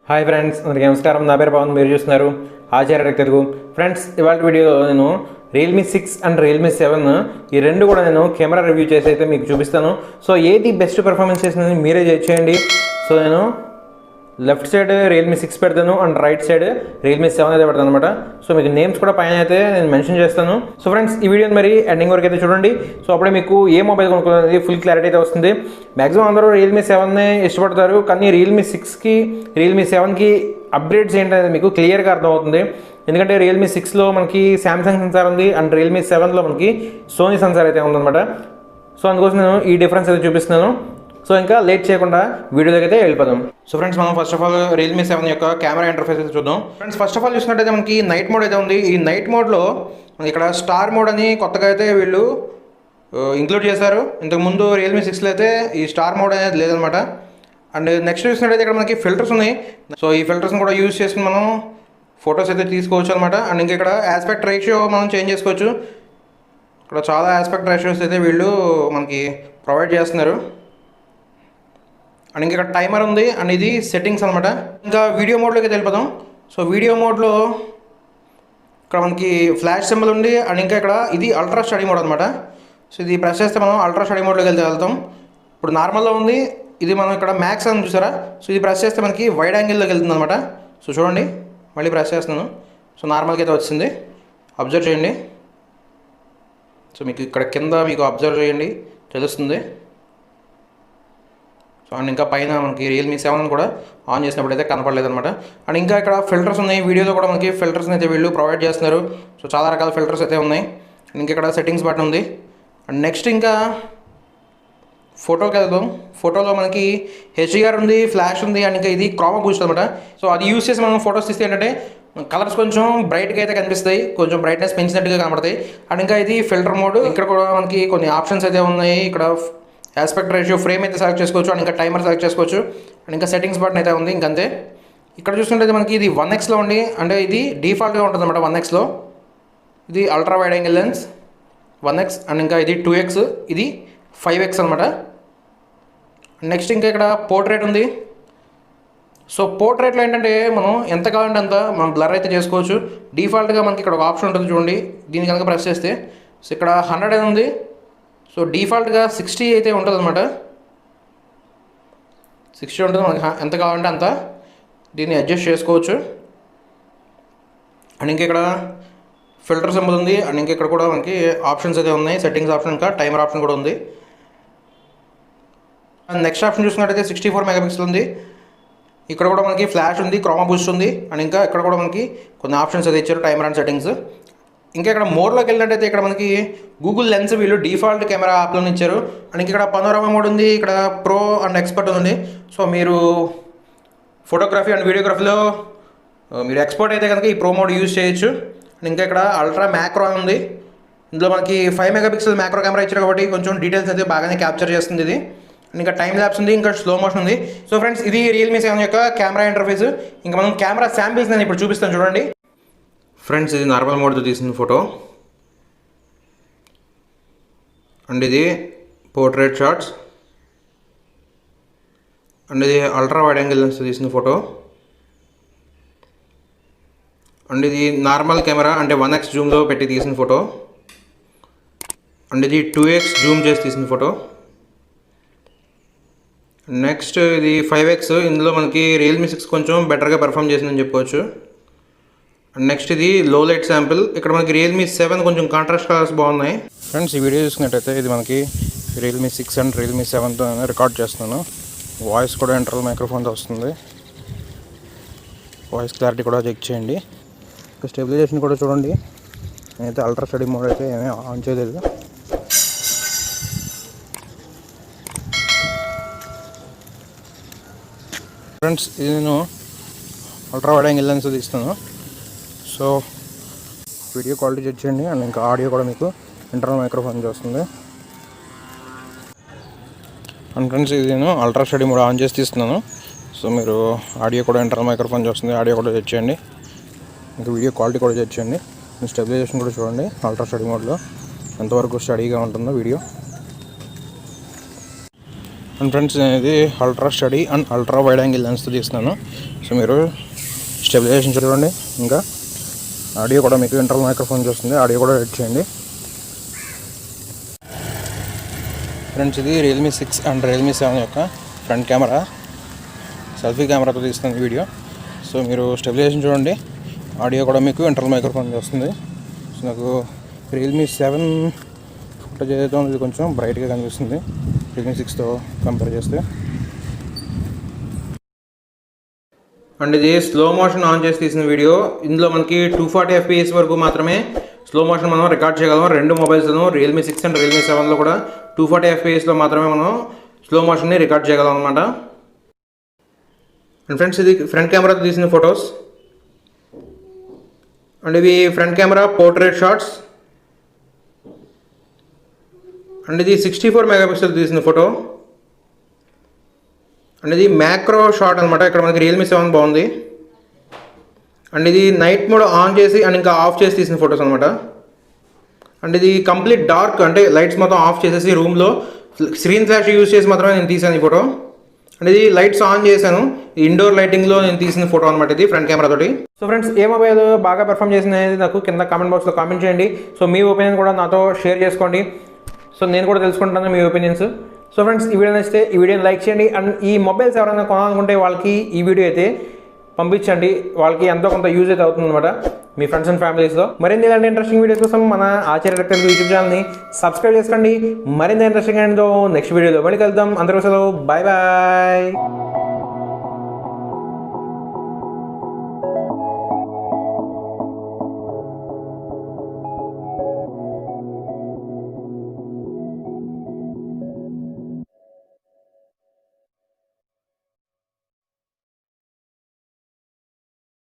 Hi friends, అందరికీ నమస్కారం. నా పేరు పవన్. మీరు చూస్తున్నారు ఆచార్య తెలుగు. ఫ్రెండ్స్, ఇవాళ వీడియోలో నేను రియల్మీ 6 అండ్ రియల్మీ 7 ఈ రెండు కూడా నేను కెమెరా రివ్యూ చేసి అయితే మీకు చూపిస్తాను. సో ఏది బెస్ట్ పెర్ఫార్మెన్స్ చేసిందని మీరే చేయండి. సో నేను లెఫ్ట్ సైడ్ రియల్మీ 6 పెడతాను అండ్ రైట్ సైడ్ రియల్మీ 7 అయితే పెడతాను అనమాట. సో మీకు నేమ్స్ కూడా పైన అయితే నేను మెన్షన్ చేస్తాను. సో ఫ్రెండ్స్, ఈ వీడియోని మరి ఎండింగ్ వరకు అయితే చూడండి. సో అప్పుడే మీకు ఏ మొబైల్ కొనుక్కోవాలనేది ఫుల్ క్లారిటీ అయితే వస్తుంది. మ్యాక్సిమం అందరూ రియల్మీ 7నే ఇష్టపడతారు, కానీ రియల్మీ 6కి రియల్మీ 7కి అప్గ్రేడ్స్ ఏంటనేది మీకు క్లియర్గా అర్థమవుతుంది. ఎందుకంటే రియల్మీ 6లో మనకి శాంసంగ్ సెన్సార్ ఉంది అండ్ రియల్మీ 7లో మనకి సోనీ సెన్సార్ అయితే ఉందన్నమాట. సో అందుకోసం నేను ఈ డిఫరెన్స్ అయితే చూపిస్తున్నాను. సో ఇంకా లేట్ చేయకుండా వీడియోలోకి అయితే వెళ్ళిపోదాం. సో ఫ్రెండ్స్, మనం ఫస్ట్ ఆఫ్ ఆల్ రియల్మీ 7 యొక్క కెమెరా ఇంటర్ఫేస్ అయితే చూద్దాం. ఫ్రెండ్స్, ఫస్ట్ ఆఫ్ ఆల్ చూసినట్టయితే మనకి నైట్ మోడ్ అయితే ఉంది. ఈ నైట్ మోడ్లో ఇక్కడ స్టార్ మోడ్ అని కొత్తగా అయితే వీళ్ళు ఇంక్లూడ్ చేశారు. ఇంతకుముందు రియల్మీ 6లో అయితే ఈ స్టార్ మోడ్ అనేది లేదనమాట. అండ్ నెక్స్ట్ చూసినట్టయితే ఇక్కడ మనకి ఫిల్టర్స్ ఉన్నాయి. సో ఈ ఫిల్టర్స్ని కూడా యూజ్ చేసుకుని మనం ఫొటోస్ అయితే తీసుకోవచ్చు అనమాట. అండ్ ఇంకా ఇక్కడ ఆస్పెక్ట్ రేషియో మనం చేంజ్ చేసుకోవచ్చు. ఇక్కడ చాలా ఆస్పెక్ట్ రేషియోస్ అయితే వీళ్ళు మనకి ప్రొవైడ్ చేస్తున్నారు. అండ్ ఇంకా ఇక్కడ టైమర్ ఉంది అండ్ ఇది సెట్టింగ్స్ అనమాట. ఇంకా వీడియో మోడ్లోకి వెళ్ళిపోదాం. సో వీడియో మోడ్లో ఇక్కడ మనకి ఫ్లాష్ సింబల్ ఉంది అండ్ ఇంకా ఇక్కడ ఇది అల్ట్రా స్టడీ మోడ్ అనమాట. సో ఇది ప్రెస్ చేస్తే మనం అల్ట్రా స్టడీ మోడ్లోకి వెళ్తాం. ఇప్పుడు నార్మల్లో ఉంది, ఇది మనం ఇక్కడ మ్యాక్స్ అని చూసారా. సో ఇది ప్రెస్ చేస్తే మనకి వైడ్ యాంగిల్లోకి వెళ్తుంది అనమాట. సో చూడండి, మళ్ళీ ప్రెస్ చేస్తున్నాను. సో నార్మల్గా అయితే వచ్చింది, అబ్జర్వ్ చేయండి. సో మీకు ఇక్కడ కింద మీకు అబ్జర్వ్ చేయండి, తెలుస్తుంది. సో అండ్ ఇంకా పైన మనకి రియల్మీ 7 కూడా ఆన్ చేసినప్పుడు అయితే కనపడలేదు అనమాట. అండ్ ఇంకా ఇక్కడ ఫిల్టర్స్ ఉన్నాయి. వీడియోలో కూడా మనకి ఫిల్టర్స్ని అయితే వీళ్ళు ప్రొవైడ్ చేస్తున్నారు. సో చాలా రకాల ఫిల్టర్స్ అయితే ఉన్నాయి. అండ్ ఇంకా ఇక్కడ సెట్టింగ్స్ బటన్ ఉంది. అండ్ నెక్స్ట్ ఇంకా ఫోటోకి వెళ్దాం. ఫోటోలో మనకి హెచ్డిఆర్ ఉంది, ఫ్లాష్ ఉంది అండ్ ఇంకా ఇది క్రోమా బూస్ట్ అనమాట. సో అది యూస్ చేసి మనం ఫొటోస్ తీస్తే ఏంటంటే కలర్స్ కొంచెం బ్రైట్గా అయితే కనిపిస్తాయి, కొంచెం బ్రైట్నెస్ పెంచినట్టుగా కనబడతాయి. అండ్ ఇంకా ఇది ఫిల్టర్ మోడ్. ఇక్కడ కూడా మనకి కొన్ని ఆప్షన్స్ అయితే ఉన్నాయి. ఇక్కడ ఆస్పెక్ట్ రేషియో, ఫ్రేమ్ అయితే సెలెక్ట్ చేసుకోవచ్చు అండ్ ఇంకా టైమర్ సెలెక్ట్ చేసుకోవచ్చు. అండ్ ఇంకా సెట్టింగ్స్ బటన్ అయితే ఉంది. ఇంకంతే. ఇక్కడ చూసుకుంటే మనకి ఇది 1xలో ఉంది, అంటే ఇది డిఫాల్ట్గా ఉంటుంది అనమాట. 1xలో ఇది ultra wide angle lens 1x and ఇంకా ఇది 2x, ఇది 5x అనమాట. నెక్స్ట్ ఇంకా ఇక్కడ పోర్ట్రేట్ ఉంది. సో పోర్ట్రేట్లో ఏంటంటే మనం ఎంత కావాలంటే అంత మనం బ్లర్ అయితే చేసుకోవచ్చు. డిఫాల్ట్గా మనకి ఇక్కడ ఒక ఆప్షన్ ఉంటుంది చూడండి, దీన్ని కనుక ప్రెస్ చేస్తే సో ఇక్కడ 100 అనేది ఉంది. సో డిఫాల్ట్గా 60 అయితే ఉంటుంది అనమాట. 60 ఉంటుంది, మనకి ఎంత కావాలంటే అంత దీన్ని అడ్జస్ట్ చేసుకోవచ్చు. అండ్ ఇంకా ఇక్కడ ఫిల్టర్ సింబల్ ఉంది అండ్ ఇంకా ఇక్కడ కూడా మనకి ఆప్షన్స్ అయితే ఉన్నాయి. సెట్టింగ్స్ ఆప్షన్, ఇంకా టైమర్ ఆప్షన్ కూడా ఉంది. అండ్ నెక్స్ట్ ఆప్షన్ చూసుకున్నట్టయితే 64 మెగాపిక్సెల్ ఉంది. ఇక్కడ కూడా మనకి ఫ్లాష్ ఉంది, క్రోమా బూస్ట్ ఉంది అండ్ ఇంకా ఇక్కడ కూడా మనకి కొన్ని ఆప్షన్స్ అయితే ఇచ్చారు, టైమర్ అండ్ సెట్టింగ్స్. ఇంకా ఇక్కడ మోడ్లోకి వెళ్ళినట్టయితే ఇక్కడ మనకి గూగుల్ లెన్స్ వీళ్ళు డిఫాల్ట్ కెమెరా యాప్లో ఇచ్చారు. అండ్ ఇక్కడ పనోరమా మోడ్ ఉంది, ఇక్కడ ప్రో అండ్ ఎక్స్పర్ట్ ఉంది. సో మీరు ఫోటోగ్రఫీ అండ్ వీడియోగ్రఫీలో మీరు ఎక్స్పర్ట్ అయితే కనుక ఈ ప్రో మోడ్ యూజ్ చేయొచ్చు. అండ్ ఇంకా ఇక్కడ అల్ట్రా మ్యాక్రో ఉంది. ఇందులో మనకి 5 మెగాపిక్సెల్ మ్యాక్రో కెమెరా ఇచ్చారు కాబట్టి కొంచెం డీటెయిల్స్ అయితే బాగానే క్యాప్చర్ చేస్తుంది ఇది. ఇంకా టైం ల్యాప్స్ ఉంది, ఇంకా స్లో మోషన్ ఉంది. సో ఫ్రెండ్స్, ఇది రియల్మీ 7 యొక్క కెమెరా ఇంటర్ఫేస్. ఇంకా మనం కెమెరా శాంపిల్స్ నేను ఇప్పుడు చూపిస్తాను చూడండి. ఫ్రెండ్స్, ఇది నార్మల్ మోడ్తో తీసిన ఫోటో అండ్ ఇది పోర్ట్రేట్ షాట్స్ అండ్ ఇది అల్ట్రా వైడ్ యాంగిల్ లెన్స్ తీసిన ఫోటో అండ్ ఇది నార్మల్ కెమెరా అంటే 1x జూమ్లో పెట్టి తీసిన ఫోటో అండ్ ఇది 2x జూమ్ చేసి తీసిన ఫోటో. నెక్స్ట్ ఇది 5x. ఇందులో మనకి రియల్మీ 6 కొంచెం బెటర్గా పెర్ఫామ్ చేసిందని చెప్పుకోవచ్చు. అండ్ నెక్స్ట్ ఇది లో లైట్ శాంపిల్. ఇక్కడ మనకి రియల్మీ 7 కొంచెం కాంట్రాస్ట్ కలర్స్ బాగున్నాయి. ఫ్రెండ్స్, ఈ వీడియో చూసుకున్నట్టయితే ఇది మనకి రియల్మీ 6 అండ్ రియల్మీ 7తో రికార్డ్ చేస్తున్నాను. వాయిస్ కూడా ఇంటర్నల్ మైక్రోఫోన్తో వస్తుంది. వాయిస్ క్లారిటీ కూడా చెక్ చేయండి. ఇంకా స్టెబిలైజేషన్ కూడా చూడండి. నేనైతే అల్ట్రా స్టడీ మోడ్ అయితే ఏమీ ఆన్ చేయలేదు. ఫ్రెండ్స్, ఇది నేను అల్ట్రా వైడ్ యాంగిల్ లెన్స్ తీస్తాను. సో వీడియో క్వాలిటీ చెక్ చేయండి అండ్ ఇంకా ఆడియో కూడా మీకు ఇంటర్నల్ మైక్రోఫోన్ వస్తుంది. అండ్ ఫ్రెండ్స్, ఇది నేను అల్ట్రా స్టడీ మోడ్ ఆన్ చేసి తీస్తున్నాను. సో మీరు ఆడియో కూడా ఇంటర్నల్ మైక్రోఫోన్ వస్తుంది, ఆడియో కూడా చెక్ చేయండి. ఇంకా వీడియో క్వాలిటీ కూడా చెక్ చేయండి. స్టెబిలైజేషన్ కూడా చూడండి అల్ట్రా స్టడీ మోడ్లో ఎంతవరకు స్టడీగా ఉంటుందో వీడియో. అండ్ ఫ్రెండ్స్ నేను ఇది ultra steady and ultra wide angle లెన్స్తో తీస్తున్నాను. సో మీరు స్టెబిలైజేషన్ చూడండి, ఇంకా ఆడియో కూడా మీకు ఇంటర్నల్ మైక్రోఫోన్ చూస్తుంది, ఆడియో కూడా ఎడిట్ చేయండి. ఫ్రెండ్స్ ఇది రియల్మీ 6 అండ్ రియల్మీ 7 యొక్క ఫ్రంట్ కెమెరా, సెల్ఫీ కెమెరాతో తీస్తుంది వీడియో. సో మీరు స్టెబిలైజేషన్ చూడండి, ఆడియో కూడా మీకు ఇంటర్నల్ మైక్రోఫోన్ వస్తుంది. సో నాకు రియల్మీ 7 ఫోటో చేయడం ఇది కొంచెం బ్రైట్గా కనిపిస్తుంది రియల్మీ 6తో కంపేర్ చేస్తే. అండ్ ఇది స్లో మోషన్ ఆన్ చేసి తీసిన వీడియో. ఇందులో మనకి 240 FPS వరకు మాత్రమే స్లో మోషన్ మనం రికార్డ్ చేయగలం. రెండు మొబైల్స్లో రియల్మీ 6 అండ్ రియల్మీ 7లో కూడా 240 FPSలో మాత్రమే మనం స్లో మోషన్ని రికార్డ్ చేయగలం అనమాట. అండ్ ఫ్రెండ్స్ ఇది ఫ్రంట్ కెమెరాతో తీసిన ఫొటోస్. అండ్ ఇవి front camera portrait shots. And ఇది 64 మెగాపిక్సెల్ తీసిన ఫోటో. అండ్ ఇది మ్యాక్రో షాట్ అనమాట. ఇక్కడ మనకి రియల్మీ 7 బాగుంది. అండ్ ఇది నైట్ మోడ్ ఆన్ చేసి అండ్ ఇంకా ఆఫ్ చేసి తీసిన ఫొటోస్ అనమాట. అండ్ ఇది కంప్లీట్ డార్క్, అంటే లైట్స్ మొత్తం ఆఫ్ చేసేసి రూమ్లో స్క్రీన్ ఫ్లాష్ యూజ్ చేసి మాత్రమే నేను తీసాను ఈ ఫోటో. అండ్ ఇది లైట్స్ ఆన్ చేశాను, ఇండోర్ లైటింగ్లో నేను తీసిన ఫోటో అనమాట ఇది ఫ్రంట్ కెమెరా తోటి. సో ఫ్రెండ్స్ ఏ మొబైల్ బాగా పెర్ఫామ్ చేసింది అనేది నాకు కింద కామెంట్ బాక్స్లో కామెంట్ చేయండి. సో మీ ఒపీనియన్ కూడా నాతో షేర్ చేసుకోండి. సో నేను కూడా తెలుసుకుంటాను మీ ఒపీనియన్స్. సో ఫ్రెండ్స్ ఈ వీడియో నచ్చితే ఈ వీడియోని లైక్ చేయండి. అండ్ ఈ మొబైల్స్ ఎవరైనా కొనాలనుకుంటే వాళ్ళకి ఈ వీడియో అయితే పంపించండి, వాళ్ళకి ఎంతో కొంత యూజ్ అయితే అవుతుంది అనమాట మీ ఫ్రెండ్స్ అండ్ ఫ్యామిలీస్లో. మరిన్ని ఇలాంటి ఇంట్రెస్టింగ్ వీడియోస్ కోసం మన ఆచార్య తెలుగు యూట్యూబ్ ఛానల్ని సబ్స్క్రైబ్ చేసుకోండి. మరింత ఇంట్రెస్టింగ్ అండ్ నెక్స్ట్ వీడియోలో మళ్ళీ కలుద్దాం. అందరూ బాయ్ బాయ్.